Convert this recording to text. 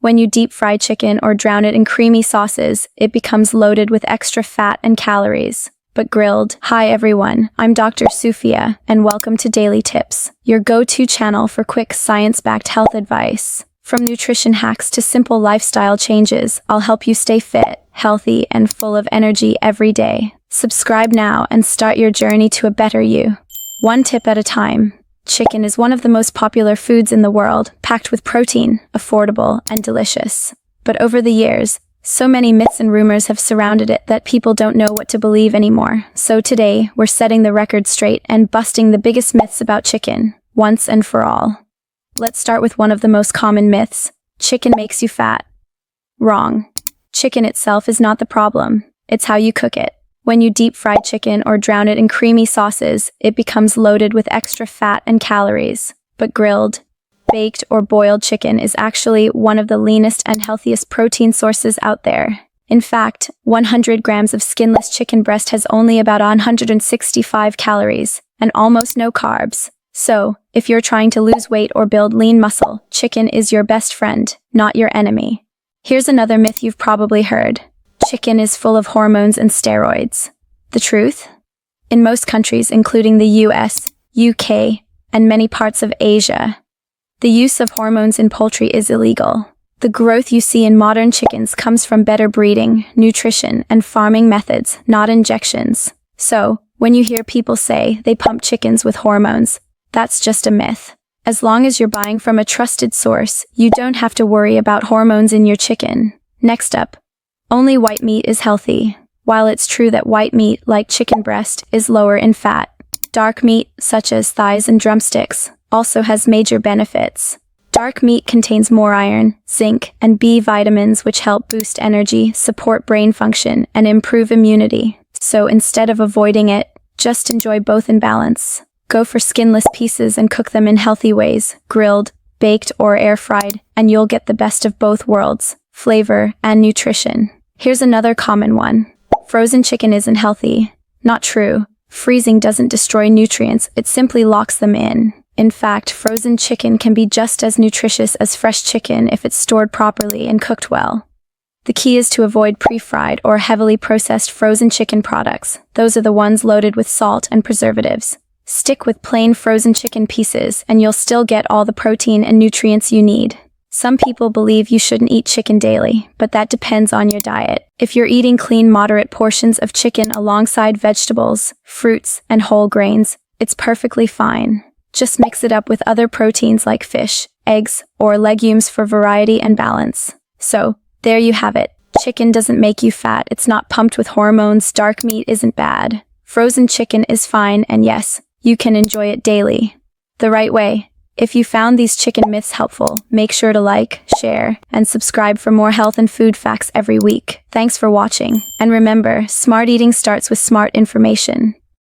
When you deep fry chicken or drown it in creamy sauces, it becomes loaded with extra fat and calories. But grilled. Hi everyone, I'm Dr. Sufia, and welcome to Daily Tips, your go-to channel for quick science-backed health advice. From nutrition hacks to simple lifestyle changes, I'll help you stay fit, healthy, and full of energy every day. Subscribe now and start your journey to a better you. One tip at a time. Chicken is one of the most popular foods in the world, packed with protein, affordable, and delicious. But over the years, so many myths and rumors have surrounded it that people don't know what to believe anymore. So today, we're setting the record straight and busting the biggest myths about chicken, once and for all. Let's start with one of the most common myths. Chicken makes you fat. Wrong. Chicken itself is not the problem. It's how you cook it. When you deep fry chicken or drown it in creamy sauces, it becomes loaded with extra fat and calories. But grilled, baked, or boiled chicken is actually one of the leanest and healthiest protein sources out there. In fact, 100 grams of skinless chicken breast has only about 165 calories, and almost no carbs. So, if you're trying to lose weight or build lean muscle, chicken is your best friend, not your enemy. Here's another myth you've probably heard. Chicken is full of hormones and steroids. The truth? In most countries, including the US, UK, and many parts of Asia, the use of hormones in poultry is illegal. The growth you see in modern chickens comes from better breeding, nutrition, and farming methods, not injections. So, when you hear people say they pump chickens with hormones, that's just a myth. As long as you're buying from a trusted source, you don't have to worry about hormones in your chicken. Next up. Only white meat is healthy. While it's true that white meat, like chicken breast, is lower in fat, dark meat, such as thighs and drumsticks, also has major benefits. Dark meat contains more iron, zinc, and B vitamins which help boost energy, support brain function, and improve immunity. So instead of avoiding it, just enjoy both in balance. Go for skinless pieces and cook them in healthy ways, grilled, baked, or air-fried, and you'll get the best of both worlds, flavor and nutrition. Here's another common one. Frozen chicken isn't healthy. Not true. Freezing doesn't destroy nutrients, it simply locks them in. In fact, frozen chicken can be just as nutritious as fresh chicken if it's stored properly and cooked well. The key is to avoid pre-fried or heavily processed frozen chicken products. Those are the ones loaded with salt and preservatives. Stick with plain frozen chicken pieces and you'll still get all the protein and nutrients you need. Some people believe you shouldn't eat chicken daily, but that depends on your diet. If you're eating clean, moderate portions of chicken alongside vegetables, fruits, and whole grains, it's perfectly fine. Just mix it up with other proteins like fish, eggs, or legumes for variety and balance. So, there you have it. Chicken doesn't make you fat, it's not pumped with hormones, dark meat isn't bad. Frozen chicken is fine, and yes, you can enjoy it daily. The right way. If you found these chicken myths helpful, make sure to like, share, and subscribe for more health and food facts every week. Thanks for watching. And remember, smart eating starts with smart information.